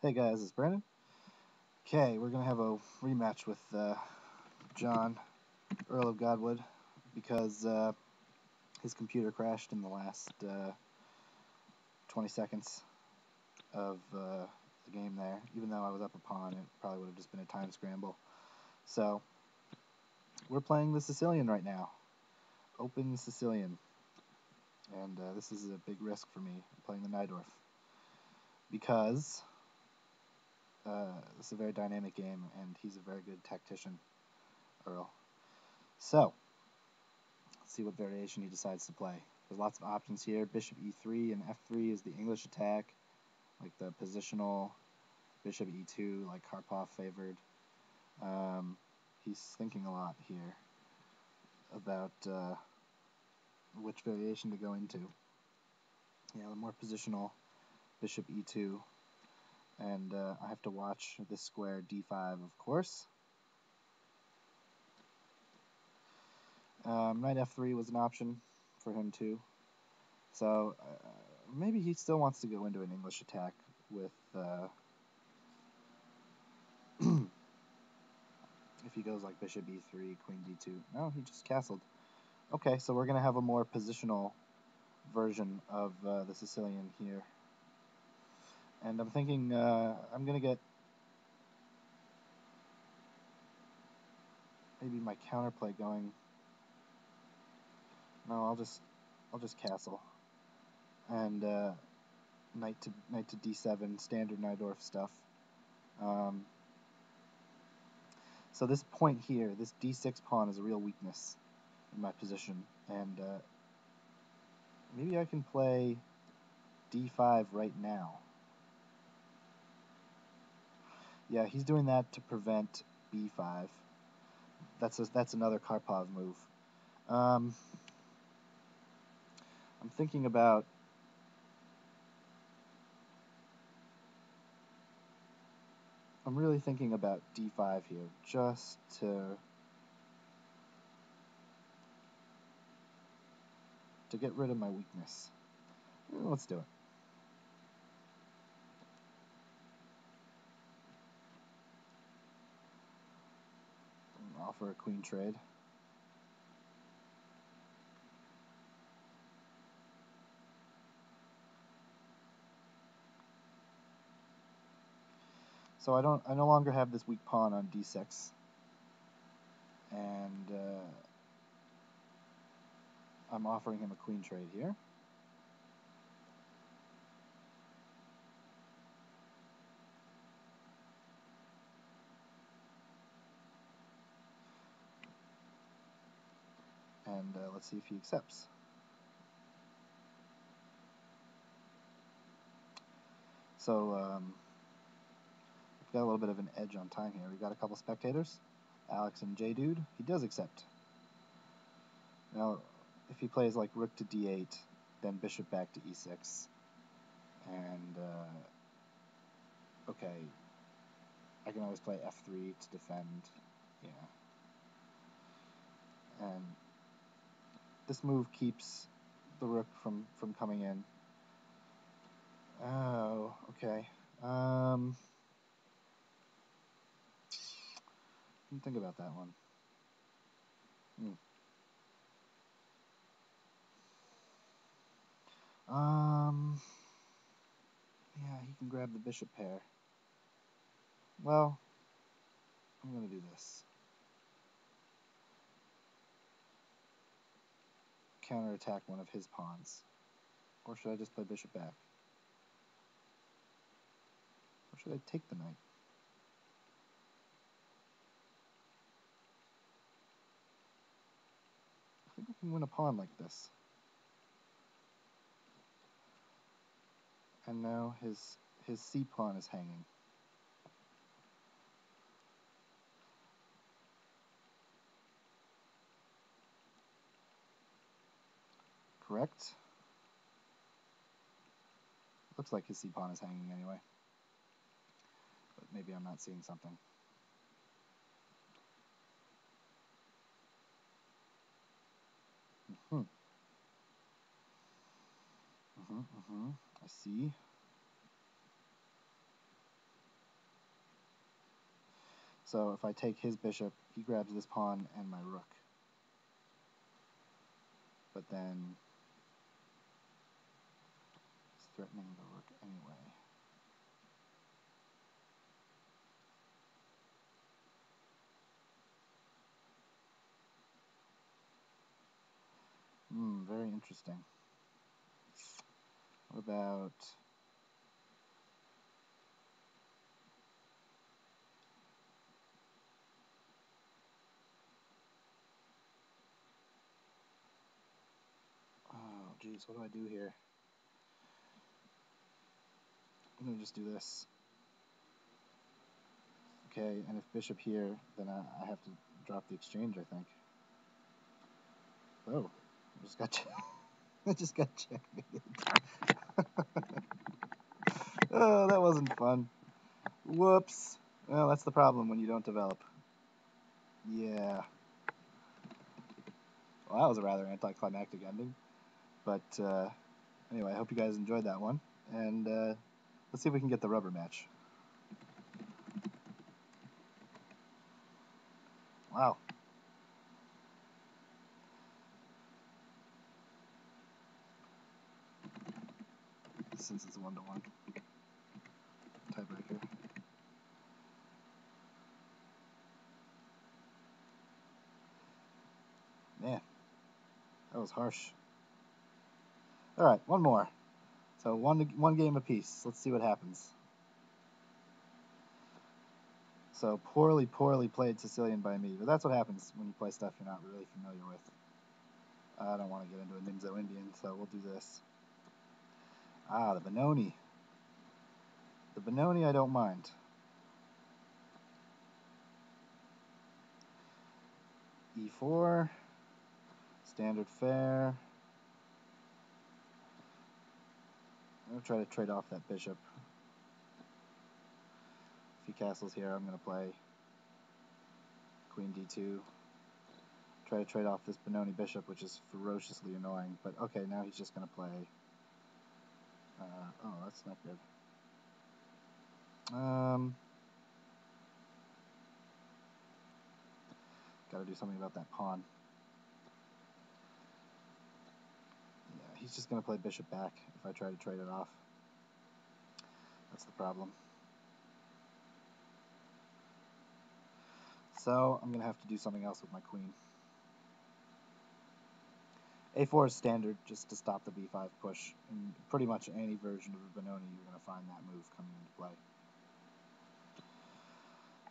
Hey guys, it's Brandon. Okay, we're gonna have a rematch with John, Earl of Godwood, because his computer crashed in the last 20 seconds of the game there. Even though I was up a pawn, it probably would have just been a time scramble. So, we're playing the Sicilian right now. Open Sicilian. And this is a big risk for me, playing the Najdorf. Because it's a very dynamic game, and he's a very good tactician, Earl. So, let's see what variation he decides to play. There's lots of options here. Bishop e3 and f3 is the English attack, like the positional. Bishop e2, like Karpov favored. He's thinking a lot here about which variation to go into. Yeah, the more positional Bishop e2, and I have to watch this square d5, of course. Knight f3 was an option for him too. So maybe he still wants to go into an English attack with if he goes like bishop e3, queen d2. No, he just castled. Okay, so we're going to have a more positional version of the Sicilian here. And I'm thinking I'm going to get maybe my counterplay going. No, I'll just castle. And knight to d7, standard Najdorf stuff. So this point here, this d6 pawn is a real weakness in my position, and maybe I can play d5 right now. Yeah, he's doing that to prevent b5. That's another Karpov move. I'm thinking about I'm really thinking about d5 here, just to get rid of my weakness. Let's do it. Offer a queen trade. So I no longer have this weak pawn on d6, and I'm offering him a queen trade here. And let's see if he accepts. So we've got a little bit of an edge on time here. We've got a couple spectators, Alex and J-Dude. He does accept. Now, if he plays like rook to d8, then bishop back to e6, and okay, I can always play f3 to defend, yeah. And this move keeps the rook from coming in. Oh, okay. Didn't think about that one. Yeah, he can grab the bishop pair. Well, I'm going to do this. Counterattack one of his pawns. Or should I just play bishop back? Or should I take the knight? I think I can win a pawn like this. And now his c pawn is hanging. Correct? Looks like his c pawn is hanging anyway. But maybe I'm not seeing something. I see. So if I take his bishop, he grabs this pawn and my rook. But then it's threatening the rook anyway. Very interesting. What about... Oh, geez, what do I do here? I'm going to just do this. Okay, and if bishop here, then I have to drop the exchange, I think. Oh, I just got checkmated. Oh, that wasn't fun. Whoops. Well, that's the problem when you don't develop. Yeah. Well, that was a rather anticlimactic ending. But anyway, I hope you guys enjoyed that one. And let's see if we can get the rubber match. Wow. Since it's a 1-1 tiebreaker. Man, that was harsh. All right, one more. So one game apiece. Let's see what happens. So poorly played Sicilian by me. But that's what happens when you play stuff you're not really familiar with. I don't want to get into a Nimzo Indian, so we'll do this. Ah, the Benoni. The Benoni I don't mind. E4. Standard fare. I'm going to try to trade off that bishop. If he castles here, I'm going to play Queen D2. Try to trade off this Benoni bishop, which is ferociously annoying. But okay, now he's just going to play... oh, that's not good. Got to do something about that pawn. Yeah, he's just going to play bishop back if I try to trade it off. That's the problem. So I'm going to have to do something else with my queen. A4 is standard just to stop the b5 push. In pretty much any version of the Benoni, you're going to find that move coming into play.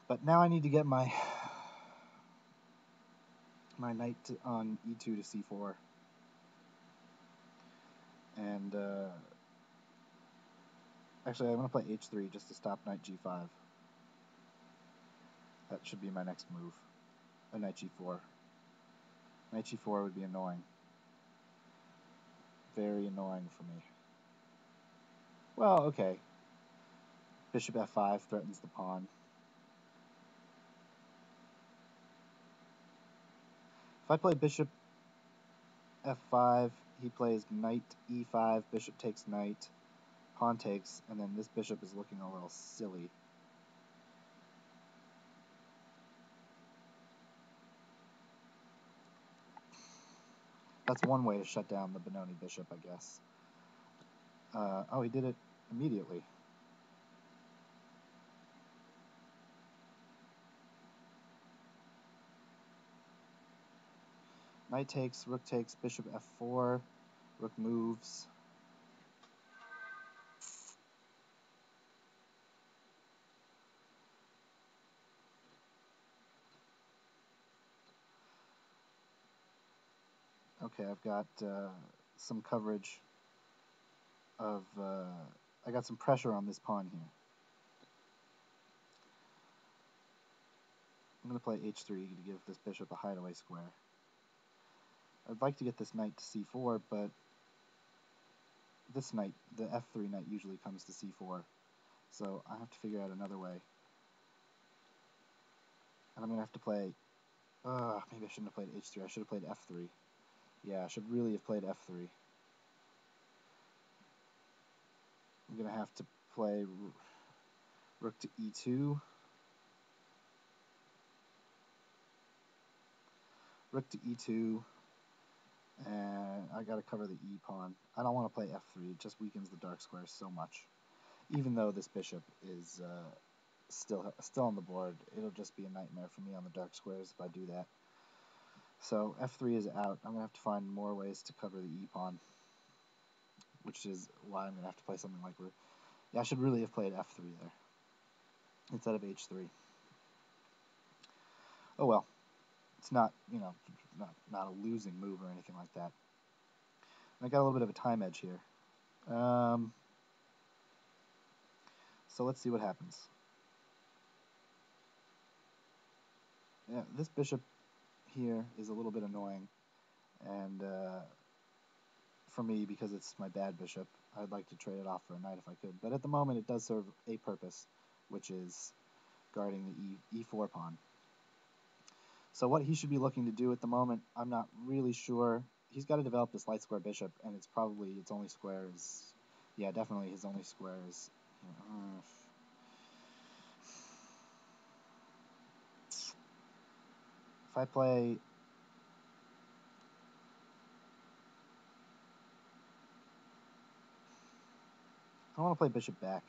But now I need to get my knight on e2 to c4. And actually, I'm going to play h3 just to stop knight g5. That should be my next move. Knight g4. Knight g4 would be annoying. Very annoying for me. Well, okay. Bishop f5 threatens the pawn. If I play bishop f5, he plays knight e5, bishop takes knight, pawn takes, and then this bishop is looking a little silly. That's one way to shut down the Benoni bishop, I guess. Oh, he did it immediately. Knight takes, rook takes, bishop f4, rook moves. Okay, I've got some coverage of... I got some pressure on this pawn here. I'm going to play h3 to give this bishop a hideaway square. I'd like to get this knight to c4, but this knight, the f3 knight, usually comes to c4. So I have to figure out another way. And I'm going to have to play... maybe I shouldn't have played h3. I should have played f3. Yeah, I should really have played f3. I'm going to have to play rook to e2. Rook to e2, and I got to cover the e pawn. I don't want to play f3. It just weakens the dark squares so much. Even though this bishop is still on the board, it'll just be a nightmare for me on the dark squares if I do that. So f3 is out. I'm going to have to find more ways to cover the e pawn, which is why I'm going to have to play something like rook. Yeah, I should really have played f3 there instead of h3. Oh well, it's not, you know, not a losing move or anything like that. And I got a little bit of a time edge here. So let's see what happens. Yeah, this bishop here is a little bit annoying, and for me, because it's my bad bishop, I'd like to trade it off for a knight if I could. But at the moment, it does serve a purpose, which is guarding the e4 pawn. So what he should be looking to do at the moment, I'm not really sure. He's got to develop this light square bishop, and it's probably its only square is, yeah, definitely his only square is. If I play, I want to play bishop back.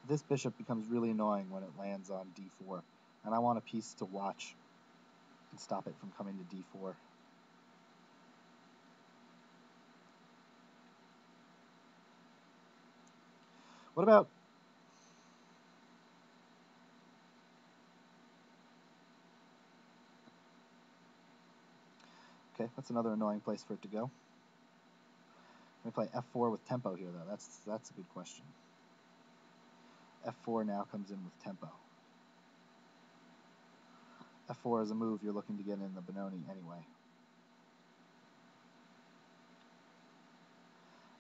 This bishop becomes really annoying when it lands on d4, and I want a piece to watch and stop it from coming to d4. What about... Okay, that's another annoying place for it to go. I'm going to play f4 with tempo here, though. That's a good question. f4 now comes in with tempo. f4 is a move you're looking to get in the Benoni anyway.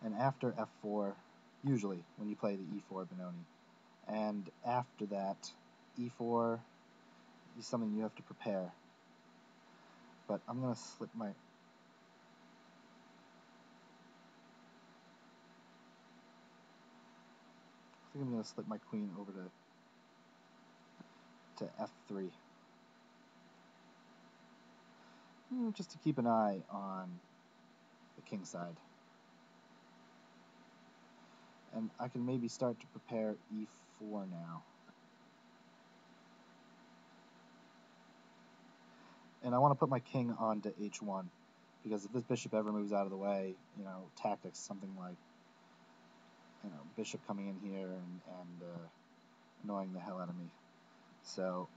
And after f4, usually when you play the e4 Benoni, and after that, e4 is something you have to prepare. But I'm going to slip my... I think I'm going to slip my queen over to f3. Just to keep an eye on the king side. And I can maybe start to prepare e4 now. And I want to put my king onto h1, because if this bishop ever moves out of the way, you know, tactics, something like, you know, bishop coming in here and annoying the hell out of me. So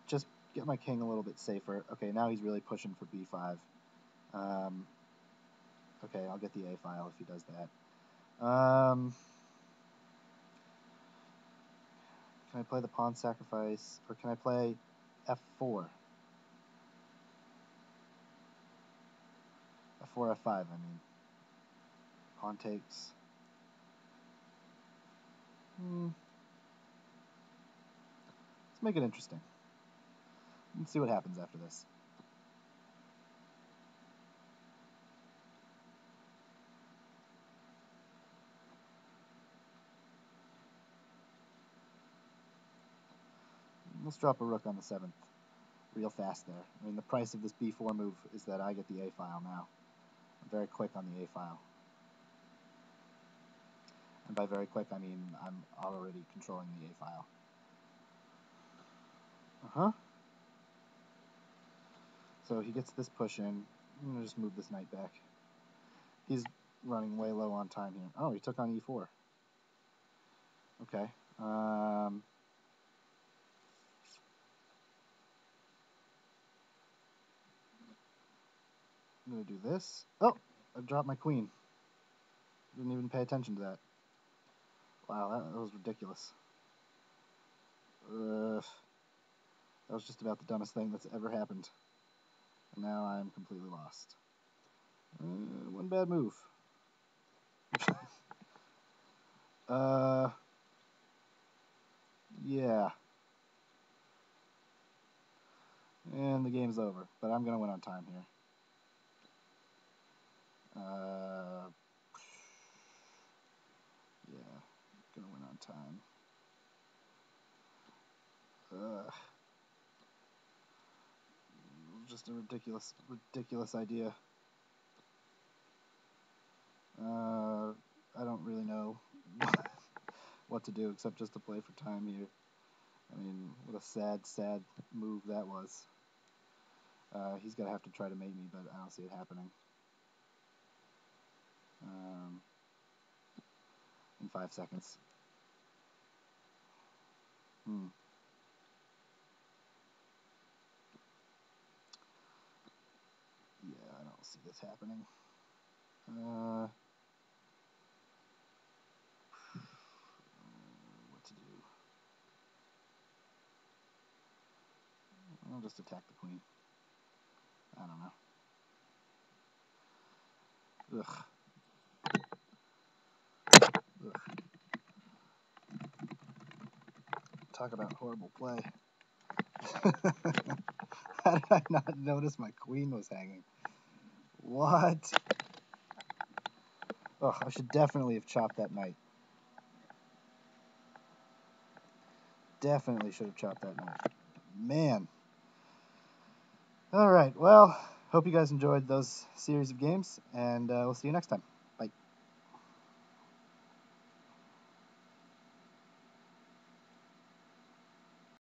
just get my king a little bit safer. Okay, now he's really pushing for b5. Okay, I'll get the a file if he does that. Can I play the pawn sacrifice, or can I play f4? f4, f5, I mean. Pawn takes. Let's make it interesting. Let's see what happens after this. Let's drop a rook on the 7th. Real fast there. I mean, the price of this b4 move is that I get the a file now. I'm very quick on the a file. And by very quick, I mean I'm already controlling the a file. So he gets this push in. I'm going to just move this knight back. He's running way low on time here. Oh, he took on e4. Okay. I'm going to do this. Oh, I dropped my queen. Didn't even pay attention to that. Wow, that was ridiculous. That was just about the dumbest thing that's ever happened. And now I'm completely lost. One bad move. Yeah. And the game's over. But I'm going to win on time here. Yeah, going to win on time. just a ridiculous idea. I don't really know what to do except just to play for time here. I mean, what a sad move that was. He's going to have to try to mate me, but I don't see it happening. In 5 seconds. Yeah, I don't see this happening. What to do? I'll just attack the queen. I don't know. Ugh. Talk about horrible play. How did I not notice my queen was hanging? What? Ugh, I should definitely have chopped that knight. Definitely should have chopped that knight. Man. Alright, well, hope you guys enjoyed those series of games, and we'll see you next time.